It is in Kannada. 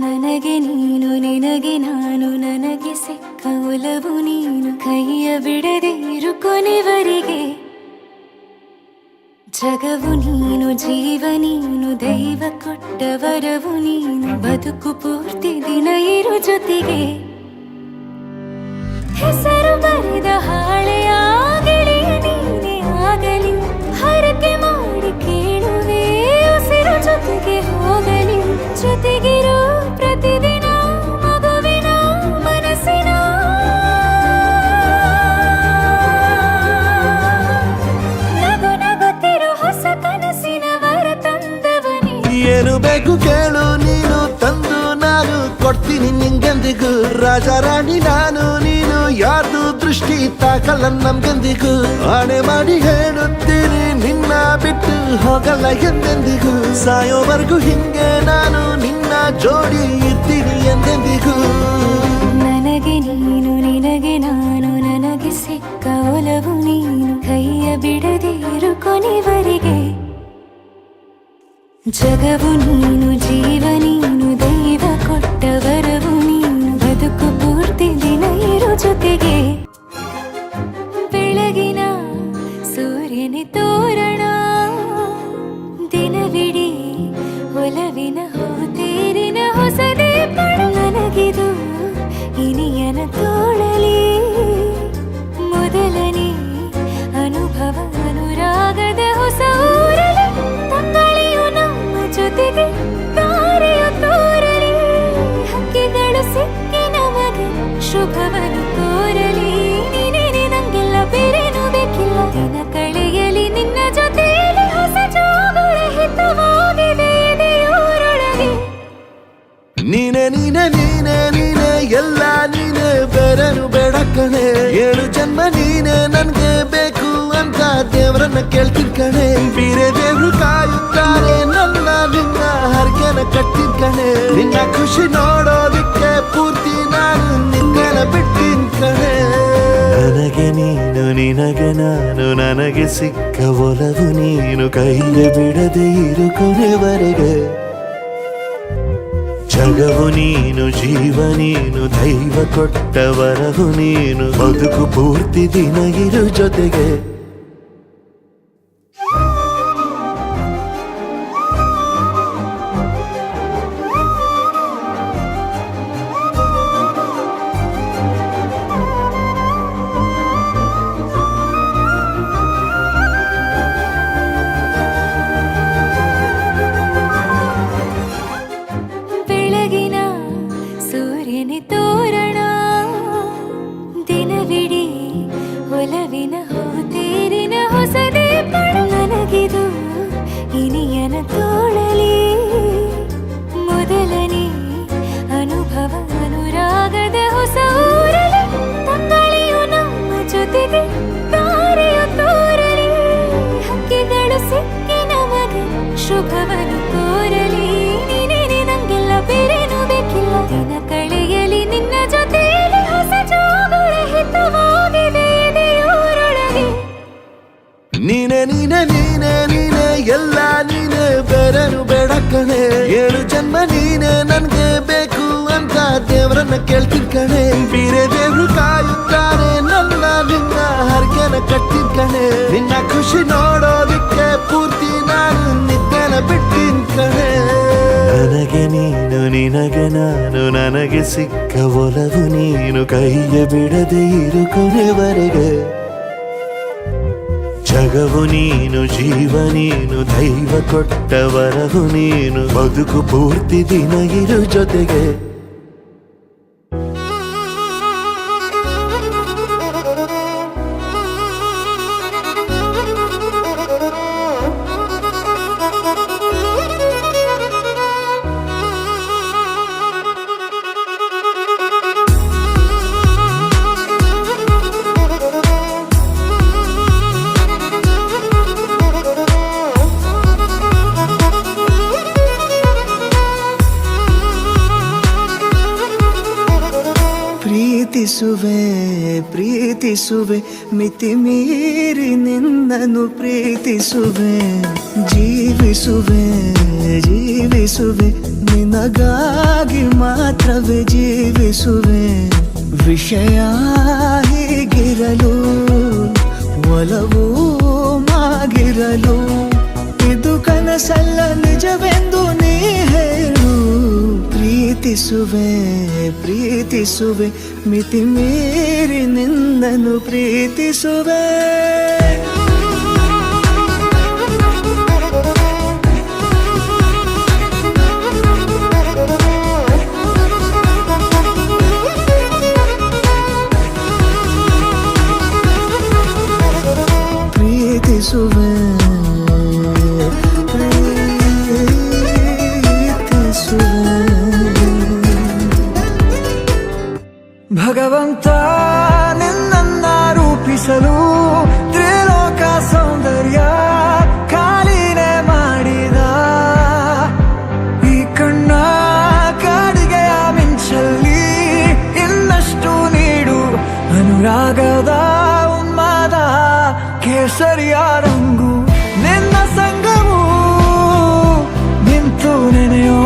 ನನಗೆ ನೀನು ನಿನಗೆ ನಾನು ನನಗೆ ಸಿಕ್ಕ ಒಲವು ನೀನು ಕೈಯ ಬಿಡದೆ ಇರು ಕೊನೆವರೆಗೆ ಜಗವು ನೀನು ಜೀವ ನೀನು ದೈವ ಕೊಟ್ಟ ವರವು ನೀನು ಬದುಕು ಪೂರ್ತಿ ದಿನ ಇರು ಜೊತೆಗೆ ಹೆಸರು ಬರೆದ ಹಾಳೆಯ ಗೆಳೆಯ ನೀನೇ ಆಗಲಿ ಹರಕೆ ಮಾಡಿ ಕೇಳುವೆ ಉಸಿರು ಜೊತೆಗೆ ಹೋಗಲಿ ಜೊತೆಗಿರೋ ಪ್ರತಿದಿನ ಮಗುವಿನ ಮನಸ್ಸಿನ ನಗು ನಗುತ್ತಿರೋ ಹೊಸ ಕನಸಿನ ವರ ತಂದವನೇ ಏನು ಬೇಕು ಕೇಳು ನೀನು ತಂದು ನಾನು ಕೊಡ್ತೀನಿ ನಿಂಗೆಂದಿಗೂ ರಾಜ ರಾಣಿ ನಾನು ನೀನು ಯಾರ್ದು ದೃಷ್ಟಿ ತಾಕಲ್ಲ ನಮ್ಗೆಂದಿಗೂ ಆಣೆ ಮಾಡಿ ಹೇಳುತ್ತೀನಿ ನಿನ್ನ ಬಿಟ್ಟು ಹೋಗಲ್ಲ ಎಂದೆಂದಿಗೂ ಸಾಯೋವರೆಗೂ ಹಿಂಗೆ ನಾನು ನಿನ್ನ ಜೋಡಿ ಇರ್ತೀನಿ ಎಂದೆಂದಿಗೂ ನನಗೆ ನೀನು ನಿನಗೆ ನಾನು ನನಗೆ ಸಿಕ್ಕ ಒಲವು ನೀನು ಕೈಯ ಬಿಡದೆ ಇರು ಕೊನೆವರೆಗೆ ಜಗವು ನೀನು ಜೀವ ನೀನು ದೈವ ಕೊಟ್ಟ ವರವು ನೀನು ಬದುಕು ಪೂರ್ತಿ ದಿನ ಇರು ಜೊತೆಗೆ ಬೆಳಗಿನ ಸೂರ್ಯನ ತೋರಣ ದಿನವಿಡೀ ಒಲವಿನ ಹೋತೇರಿನ ಹೊಸದೇ ಪಡ ನನಗಿದು ಇನಿಯನ ತೋಳಲಿ ಮೊದಲನೇ ಅನುಭವ ಅನುರಾಗದ ಹೊಸ ಊರಲಿ ತಂಗಳಿಯು ನಮ್ಮ ಜೊತೆಗೆ ತಾರೆಯು ತೋರಲಿ ಹಕ್ಕಿಗಳು ಸಿಕ್ಕಿ ನಮಗೆ ಶುಭವನ್ನು ಕೋರಲಿ ನೀನೇನೆ ನಂಗೆಲ್ಲ ಬೇರೇನು ಬೇಕಿಲ್ಲ ದಿನ ಕಳೆಯಲಿ ನಿನ್ನ ಜೊತೆಯಲ್ಲಿ ಹೊಸ ಜೋಗುಳ ಹಿತವಾಗಿದೆ ಎದೆಯೂರೊಳಗೆ ನೀನೆ ನೀನೆ ನೀನೆ ನೀನೆ ಎಲ್ಲ ನೀನೆ ಬೇರೆನು ಬೇಡ ಕಣೆ ಏಳು ಜನ್ಮ ನೀನೆ ನನ್ಗೆ ಬೇಕು ಅಂತ ದೇವ್ರನ್ನ ಕೇಳ್ತೀನಿ ಕಣೆ ಬೇರೆ ದೇವ್ರು ಕಾಯುತ್ತಾರೆ ನನ್ನ ನಿನ್ನ ಹರ್ಗೆನ ಕಟ್ಟಿನ ಕಣೆ ನಿನ್ನ ಖುಷಿ ನೋಡೋದಿಕ್ಕೆ ಪೂರ್ತಿ ನಾನು ನಿನ್ನೆಲ್ಲ ಬಿಟ್ಟಿನ ಕಣೆ ನನಗೆ ನೀನು ನಿನಗೆ ನಾನು ನನಗೆ ಸಿಕ್ಕ ಒಲವು ನೀನು ಕೈಯ ಬಿಡದೆ ಇರು ಕೊನೆವರೆಗೆ ಜಗವು ನೀನು ಜೀವ ನೀನು ದೈವ ಕೊಟ್ಟ ವರವು ನೀನು ಬದುಕು ಪೂರ್ತಿ ದಿನ ಇರು ಜೊತೆಗೆ ಬೆಳಗಿನ ಸೂರ್ಯನ ತೋರಣ ದಿನವಿಡೀ ಒಲವಿನ ಹೋತೇರಿನ ಹೊಸದೇ ಪಡ ನನಗಿದು ಇನಿಯನ ತೋಳಲಿ ಮೊದಲನೇ ಅನುಭವ ಅನುರಾಗದ ಹೊಸ ಊರಲಿ ತಂಗಳಿಯು ನಮ್ಮ ಜೊತೆಗೆ ತಾರೆಯು ತೋರಲಿ ಹಕ್ಕಿಗಳು ಸಿಕ್ಕಿ ನಮಗೆ ಶುಭವನ್ನು ಕೋರಲಿ ನೀನೇನೆ ನಂಗೆಲ್ಲ ಬೇರೇನು ಬೇಕಿಲ್ಲ ದಿನ ಕಳೆಯಲಿ ನಿನ್ನ ಜೊತೆಯಲ್ಲಿ ಹೊಸ ಜೋಗುಳ ಹಿತವಾಗಿದೆ ಎದೆಯೂರೊಳಗೆ ನೀನೆ ನೀನೆ ನೀನೆ ನೀನೆ ಎಲ್ಲ ನೀನೆ ಬೇರೆನು ಬೇಡ ಕಣೆ ಏಳು ಜನ್ಮ ನೀನೆ ನನ್ಗೆ ಬೇಕು ಅಂತ ದೇವ್ರನ್ನ ಕೇಳ್ತೀನಿ ಕಣೆ ಬೇರೆ ದೇವ್ರು ಕಾಯುತ್ತಾರೆ ನನ್ನ ನಿನ್ನ ಹರ್ಗೆನ ಕಟ್ಟಿನ ಕಣೆ ನಿನ್ನ ಖುಷಿ ನೋಡೋದಿಕ್ಕೆ ಪೂರ್ತಿ ನಾನು ನಿದ್ದೆನ ಬಿಟ್ಟಿನ ಕಣೆ ನನಗೆ ನೀನು ನಿನಗೆ ನಾನು ನನಗೆ ಸಿಕ್ಕ ಒಲವು ನೀನು ಕೈಯ ಬಿಡದೆ ಇರು ಕೊನೆವರೆಗೆ ಜಗವು ನೀನು ಜೀವ ನೀನು ದೈವ ಕೊಟ್ಟ ವರವು ನೀನು ಬದುಕು ಪೂರ್ತಿ ದಿನ ಇರು ಜೊತೆಗೆ ಪ್ರೀತಿಸುವೆ ಪ್ರೀತಿಸುವೆ ಮಿತಿ ಮೀರಿ ನಿನ್ನನ್ನು ಪ್ರೀತಿಸುವೆ ಜೀವಿಸುವೆ ಜೀವಿಸುವೆ ನಿನಗಾಗಿ ಮಾತ್ರವೇ ಜೀವಿಸುವೆ ವಿಷಯ ಹೀಗಿರಲು ಒಲವು ಮಾಗಿರಲು ಇದು ಕನಸಲ್ಲ ನಿಜವೆಂದು ನೀ ಹೇಳು ಪ್ರೀತಿಸುವೆ ಪ್ರೀತಿಸುವೆ ಮಿತಿ ಮೀರಿ ನಿನ್ನನ್ನು ಪ್ರೀತಿಸುವೆ ಪ್ರೀತಿಸುವೆ ಭಗವಂತ ನಿನ್ನನ್ನ ರೂಪಿಸಲು ತ್ರಿಲೋಕ ಸೌಂದರ್ಯ ಖಾಲಿನೇ ಮಾಡಿದ ಈ ಕಣ್ಣ ಕಾಡಿಗೆಯ ಮಿಂಚಲ್ಲಿ ಇನ್ನಷ್ಟು ನೀಡು ಅನುರಾಗದ ಉನ್ಮಾದ ಕೇಸರಿಯ ರಂಗು ನಿನ್ನ ಸಂಗವು ನಿಂತು ನೆನೆಯೋ